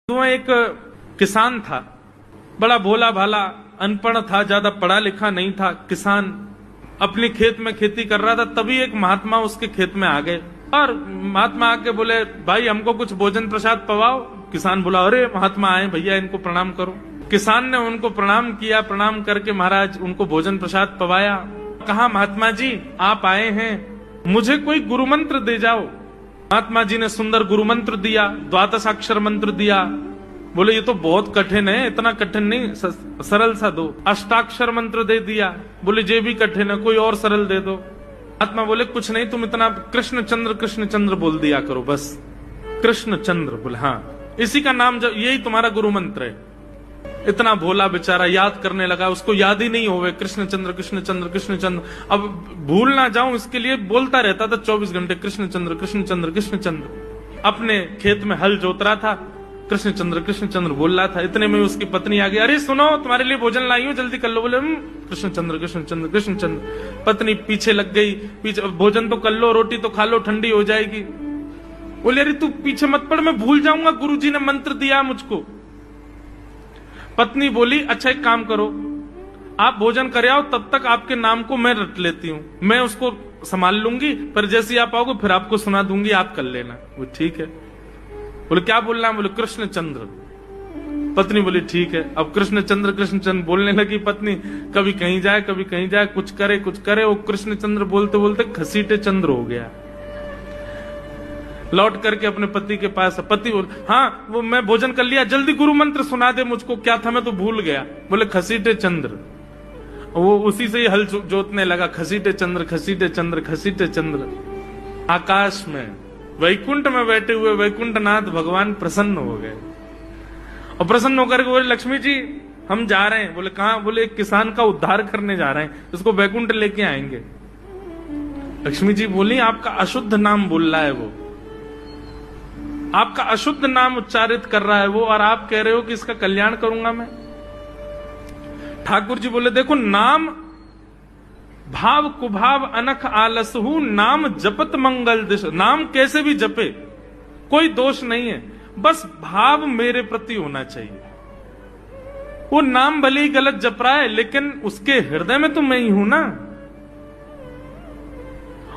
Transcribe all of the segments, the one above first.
तो एक किसान था, बड़ा भोला भाला, अनपढ़ था, ज्यादा पढ़ा लिखा नहीं था। किसान अपने खेत में खेती कर रहा था, तभी एक महात्मा उसके खेत में आ गए और महात्मा आके बोले, भाई हमको कुछ भोजन प्रसाद पवाओ। किसान बोला, अरे महात्मा आए भैया, इनको प्रणाम करो। किसान ने उनको प्रणाम किया, प्रणाम करके महाराज उनको भोजन प्रसाद पवाया। कहा, महात्मा जी आप आए हैं, मुझे कोई गुरु मंत्र दे जाओ। महात्मा जी ने सुंदर गुरु मंत्र दिया, द्वादशाक्षर मंत्र दिया। बोले ये तो बहुत कठिन है, इतना कठिन नहीं, सरल सा दो। अष्टाक्षर मंत्र दे दिया। बोले ये भी कठिन है, कोई और सरल दे दो। महात्मा बोले कुछ नहीं, तुम इतना कृष्ण चंद्र बोल दिया करो बस। कृष्ण चंद्र बोले हाँ, इसी का नाम यही तुम्हारा गुरु मंत्र है। इतना भोला बेचारा याद करने लगा, उसको याद ही नहीं होवे कृष्ण चंद्र कृष्ण चंद्र कृष्ण चंद्र। अब भूल ना जाऊं इसके लिए बोलता रहता था 24 घंटे, कृष्ण चंद्र कृष्ण चंद्र कृष्ण चंद्र। अपने खेत में हल जोत रहा था, कृष्ण चंद्र बोल रहा था। इतने में उसकी पत्नी आ गई, अरे सुनो तुम्हारे लिए भोजन लाई हूं, जल्दी कर लो। बोले कृष्ण चंद्र कृष्ण चंद्र कृष्ण चंद्र। पत्नी पीछे लग गई, पीछे भोजन तो कर लो, रोटी तो खा लो, ठंडी हो जाएगी। बोले अरे तू पीछे मत पड़, मैं भूल जाऊंगा, गुरुजी ने मंत्र दिया मुझको। पत्नी बोली, अच्छा एक काम करो, आप भोजन कर आओ, तब तक आपके नाम को मैं रट लेती हूँ, मैं उसको संभाल लूंगी, पर जैसे आप आओगे फिर आपको सुना दूंगी, आप कर लेना। वो ठीक है। बोले क्या बोलना? बोले कृष्ण चंद्र। पत्नी बोली ठीक है। अब कृष्ण चंद्र बोलने लगी पत्नी, कभी कहीं जाए कभी कहीं जाए, कुछ करे। वो कृष्ण चंद्र बोलते बोलते घसीटे चंद्र हो गया। लौट करके अपने पति के पास, पति बोल, हाँ वो मैं भोजन कर लिया, जल्दी गुरु मंत्र सुना दे मुझको, क्या था मैं तो भूल गया। बोले घसीटे चंद्र। वो उसी से ही हल जोतने लगा, घसीटे चंद्र घसीटे चंद्र घसीटे चंद्र। आकाश में वैकुंठ में बैठे हुए वैकुंठनाथ भगवान प्रसन्न हो गए और प्रसन्न होकर के बोले, लक्ष्मी जी हम जा रहे हैं। बोले कहां? बोले एक किसान का उद्धार करने जा रहे हैं, उसको वैकुंठ लेके आएंगे। लक्ष्मी जी बोली, आपका अशुद्ध नाम बोल रहा है वो, आपका अशुद्ध नाम उच्चारित कर रहा है वो, और आप कह रहे हो कि इसका कल्याण करूंगा मैं। ठाकुर जी बोले, देखो नाम भाव कुभाव अनख आलसहु, नाम जपत मंगल दिश। नाम कैसे भी जपे कोई दोष नहीं है, बस भाव मेरे प्रति होना चाहिए। वो नाम भले ही गलत जप रहा है, लेकिन उसके हृदय में तो मैं ही हूं ना।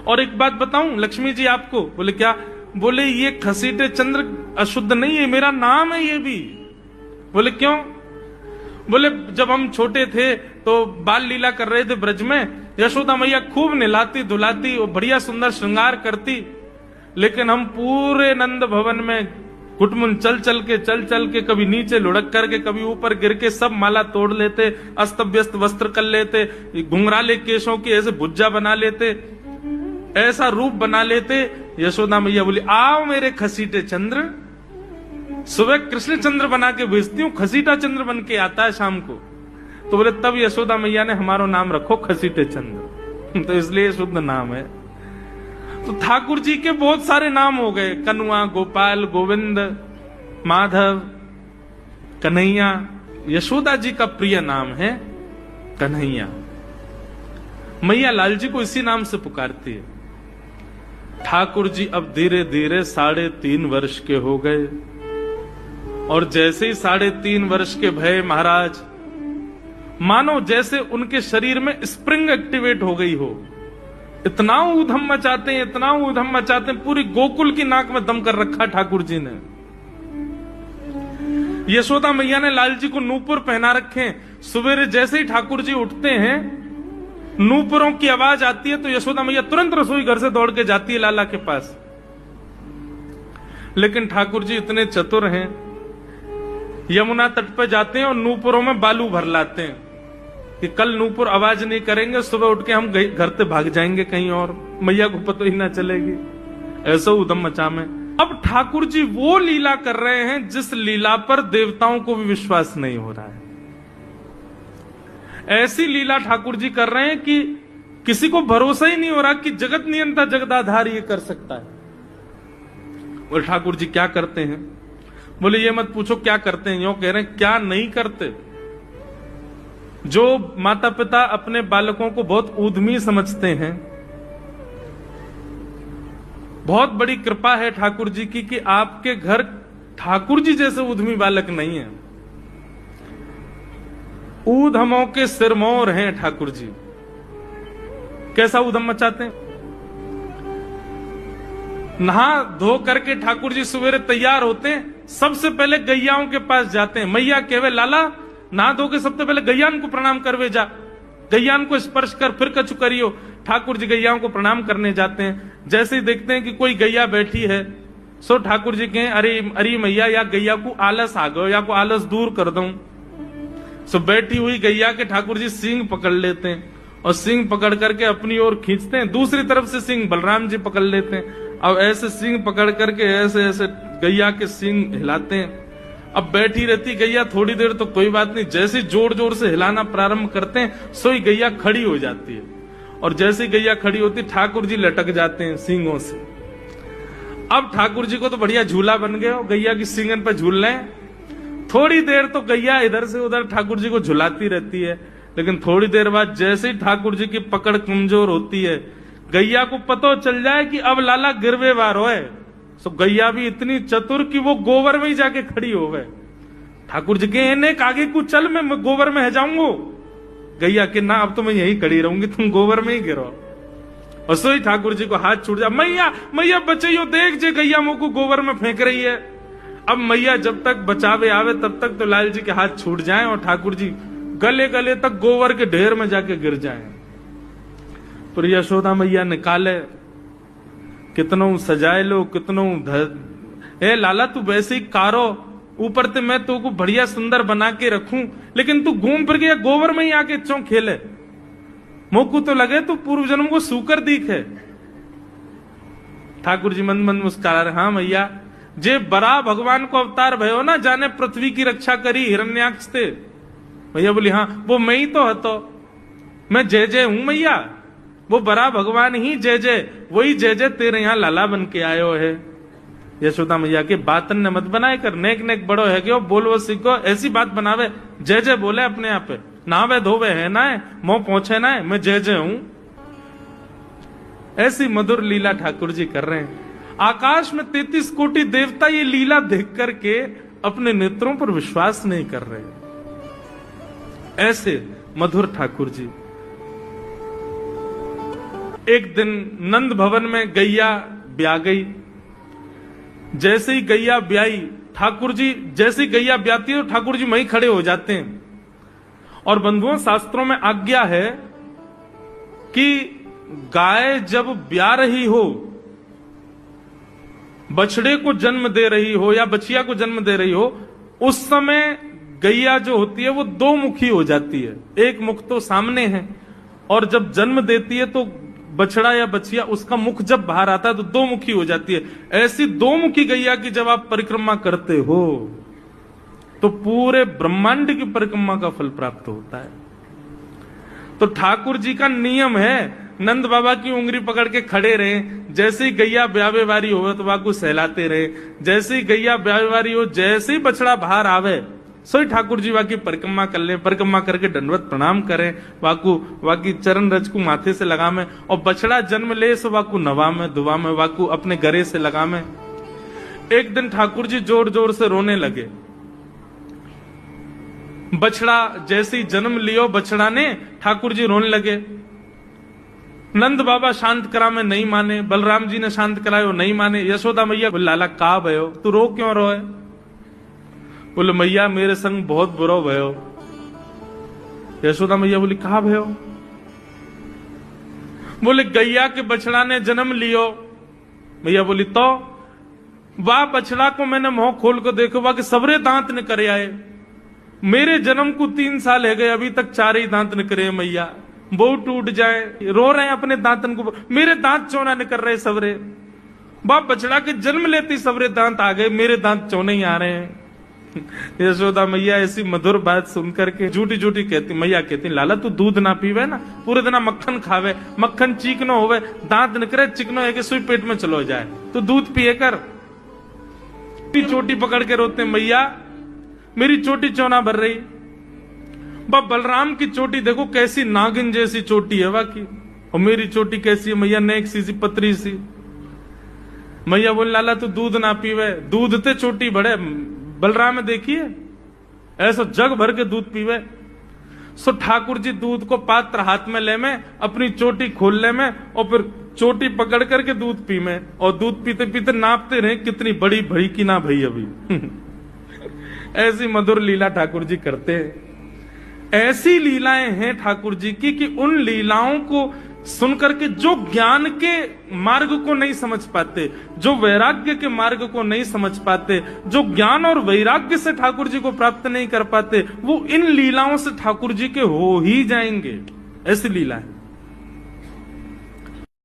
और एक बात बताऊं लक्ष्मी जी आपको। बोले क्या? बोले ये घसीटे चंद्र अशुद्ध नहीं है, मेरा नाम है ये भी। बोले क्यों? बोले जब हम छोटे थे तो बाल लीला कर रहे थे ब्रज में, यशोदा मैया खूब नहलाती धुलाती और बढ़िया सुंदर श्रृंगार करती, लेकिन हम पूरे नंद भवन में घुटमुन चल चल के कभी नीचे लुढ़क करके कभी ऊपर गिर के सब माला तोड़ लेते, अस्त व्यस्त वस्त्र कर लेते, घुंघराले केशों की ऐसे भुज्जा बना लेते, ऐसा रूप बना लेते। यशोदा मैया बोली, आओ मेरे घसीटे चंद्र, सुबह कृष्ण चंद्र बना के भेजती हूँ, घसीटा चंद्र बन के आता है शाम को। तो बोले तब यशोदा मैया ने हमारा नाम रखो घसीटे चंद्र, तो इसलिए शुद्ध नाम है। तो ठाकुर जी के बहुत सारे नाम हो गए, कनुआ, गोपाल, गोविंद, माधव, कन्हैया। यशोदा जी का प्रिय नाम है कन्हैया। मैया लाल जी को इसी नाम से पुकारती है। ठाकुर जी अब धीरे धीरे 3.5 वर्ष के हो गए, और जैसे ही 3.5 वर्ष के भय महाराज, मानो जैसे उनके शरीर में स्प्रिंग एक्टिवेट हो गई हो। इतना ऊधम मचाते हैं, इतना ऊधम मचाते हैं, पूरी गोकुल की नाक में दम कर रखा ठाकुर जी ने। यशोदा मैया ने लाल जी को नूपुर पहना रखे। सवेरे जैसे ही ठाकुर जी उठते हैं, नूपुरों की आवाज आती है तो यशोदा मैया तुरंत रसोई घर से दौड़ के जाती है लाला के पास। लेकिन ठाकुर जी इतने चतुर हैं, यमुना तट पर जाते हैं और नूपुरों में बालू भर लाते हैं कि कल नूपुर आवाज नहीं करेंगे, सुबह उठ के हम घर से भाग जाएंगे कहीं और, मैया को पता ही ना चलेगी। ऐसा उधम मचा में अब ठाकुर जी वो लीला कर रहे हैं जिस लीला पर देवताओं को भी विश्वास नहीं हो रहा है। ऐसी लीला ठाकुर जी कर रहे हैं कि किसी को भरोसा ही नहीं हो रहा कि जगत नियंता जगदाधार ये कर सकता है। बोले ठाकुर जी क्या करते हैं? बोले ये मत पूछो क्या करते हैं, यूं कह रहे हैं क्या नहीं करते। जो माता पिता अपने बालकों को बहुत ऊधमी समझते हैं, बहुत बड़ी कृपा है ठाकुर जी की कि आपके घर ठाकुर जी जैसे उद्यमी बालक नहीं है। ऊधमों के सिरमौर हैं ठाकुर जी। कैसा उधम मचाते हैं? नहा धो करके ठाकुर जी सवेरे तैयार होते हैं, सबसे पहले गैयाओं के पास जाते हैं। मैया कहवे लाला नहा धो के सबसे पहले गैयान को प्रणाम करवे जा, गैयान को स्पर्श कर फिर कछु करियो। ठाकुर जी गैयाओं को प्रणाम करने जाते हैं। जैसे ही देखते हैं कि कोई गैया बैठी है, सो ठाकुर जी कहें अरे अरे मैया या गैया को आलस आ गयो, या को आलस दूर कर दूं। सो बैठी हुई गैया के ठाकुर जी सींग पकड़ लेते हैं और सींग पकड़ करके अपनी ओर खींचते हैं। दूसरी तरफ से सींग बलराम जी पकड़ लेते हैं। अब ऐसे सींग पकड़ करके ऐसे ऐसे गैया के सींग हिलाते हैं। अब बैठी रहती गैया थोड़ी देर तो कोई बात नहीं, जैसे जोर जोर से हिलाना प्रारंभ करते हैं सोई गैया खड़ी हो जाती है। और जैसे गैया खड़ी होती ठाकुर जी लटक जाते हैं सींगों से। अब ठाकुर जी को तो बढ़िया झूला बन गया, गैया की सींगन पर झूल रहे हैं। थोड़ी देर तो गैया इधर से उधर ठाकुर जी को झुलाती रहती है, लेकिन थोड़ी देर बाद जैसे ही ठाकुर जी की पकड़ कमजोर होती है, गैया को पता चल जाए कि अब लाला गिरवे वार होए। सो गैया भी इतनी चतुर कि वो गोबर में ही जाके खड़ी हो गए। ठाकुर जी के ने आगे को चल, मैं गोबर में है जाऊंगा। गैया के ना अब तो मैं यही खड़ी रहूंगी, तुम गोबर में ही गिरो। और सोई ठाकुर जी को हाथ छूट जा, मैया मैया बचाइयो, देख जे गैया मुंह को गोबर में फेंक रही है। अब मैया जब तक बचावे आवे तब तक तो लाल जी के हाथ छूट जाएं और ठाकुर जी गले गले तक गोबर के ढेर में जाके गिर जाएं। पर यशोदा मैया निकाले, कितनों सजाए लो, कितनों ए लाला तू वैसे ही कारो, ऊपर से मैं तो को बढ़िया सुंदर बना के रखूं, लेकिन तू घूम फिर गया गोबर में ही आके चौं खेले। मोकू तो लगे तू पूर्व जन्म को सूकर दीख है। ठाकुर जी मन मन मुस्कुरा रहे, हाँ मैया जे बरा भगवान को अवतार भयो ना, जाने पृथ्वी की रक्षा करी हिरण्याक्ष से। भैया बोली हाँ वो मैं ही तो हतो, मैं जय जय हूं मैया, वो बरा भगवान ही जय जय, वही जय जय तेरे यहाँ लाला बन के आयो है। यशोदा मैया के बातन ने मत बनाए कर, नेक नेक बड़ो है क्यों बोलो सीखो, ऐसी बात बनावे, जय जय बोले अपने आप पे, नावे धोवे है ना है, मोह पहुंचे ना है, मैं जय जय हूं। ऐसी मधुर लीला ठाकुर जी कर रहे हैं। आकाश में 33 कोटि देवता ये लीला देख करके अपने नेत्रों पर विश्वास नहीं कर रहे। ऐसे मधुर ठाकुर जी। एक दिन नंद भवन में गैया ब्याह गई। जैसे ही गैया ब्याई, ठाकुर जी जैसे ही गैया ब्याती है तो ठाकुर जी वहीं खड़े हो जाते हैं। और बंधुओं शास्त्रों में आज्ञा है कि गाय जब ब्याह रही हो, बछड़े को जन्म दे रही हो या बछिया को जन्म दे रही हो, उस समय गैया जो होती है वो दो मुखी हो जाती है। एक मुख तो सामने है, और जब जन्म देती है तो बछड़ा या बछिया उसका मुख जब बाहर आता है तो दो मुखी हो जाती है। ऐसी दो मुखी गैया की जब आप परिक्रमा करते हो तो पूरे ब्रह्मांड की परिक्रमा का फल प्राप्त होता है। तो ठाकुर जी का नियम है, नंद बाबा की उंगली पकड़ के खड़े रहे, जैसे ही गैया ब्यावे वारी हो तो वाकू सहलाते रहे, जैसे ही गैया ब्यावे वारी हो, जैसे ही बछड़ा बाहर आवे सोई ठाकुर जी वाकी परिक्रमा कर ले, परिक्रमा करके दंडवत प्रणाम करें, वाकू वाकी चरण रज को माथे से लगा में, और बछड़ा जन्म ले सो वाकू नवा में दुआ में, वाकू अपने गरे से लगा में। एक दिन ठाकुर जी जोर जोर से रोने लगे। बछड़ा जैसे ही जन्म लियो बछड़ा ने, ठाकुर जी रोने लगे। नंद बाबा शांत करा में नहीं माने, बलराम जी ने शांत करायो नहीं माने। यशोदा मैया बोले लाला का भयो, तू रो क्यों रोए? बोले मैया मेरे संग बहुत बुरा भयो। यशोदा मैया बोली कहा भयो? बोले गैया के बछड़ा ने जन्म लियो। मैया बोली तो वाह बछड़ा को मैंने मुंह खोल कर देखो, वाह के सबरे दांत निकरे आए। मेरे जन्म को 3 साल है गए, अभी तक 4 ही दांत निकरे मैया, वो टूट जाए, रो रहे हैं अपने दांतन को, मेरे दांत चौना निकल रहे सबरे। बाप बछड़ा के जन्म लेते सबरे दांत आ गए, मेरे दांत चौने ही आ रहे हैं। यशोदा मैया ऐसी मधुर बात सुनकर के झूठी झूठी कहती, मैया कहती लाला तू दूध ना पीवे ना, पूरे दिन मक्खन खावे, मक्खन चीकनो होवे, दांत निकले चिकनो है कि सुई पेट में चलो जाए, तो दूध पिए कर। चोटी पकड़ के रोते मैया मेरी चोटी चौना भर रही। बाप बलराम की चोटी देखो कैसी नागिन जैसी चोटी है वाकई, और मेरी चोटी कैसी है मैया, नेक सी पतरी सी। मैया बोले लाला तू दूध ना पीवे, दूध ते चोटी बड़े। बलराम देखिए ऐसा जग भर के दूध पीवे। सो ठाकुर जी दूध को पात्र हाथ में ले में, अपनी चोटी खोल ले में, और फिर चोटी पकड़ करके दूध पी में, और दूध पीते पीते नापते रहे कितनी बड़ी भई कि ना भई अभी। ऐसी मधुर लीला ठाकुर जी करते हैं। ऐसी लीलाएं हैं ठाकुर जी की कि उन लीलाओं को सुनकर के जो ज्ञान के मार्ग को नहीं समझ पाते, जो वैराग्य के मार्ग को नहीं समझ पाते, जो ज्ञान और वैराग्य से ठाकुर जी को प्राप्त नहीं कर पाते, वो इन लीलाओं से ठाकुर जी के हो ही जाएंगे। ऐसी लीला है।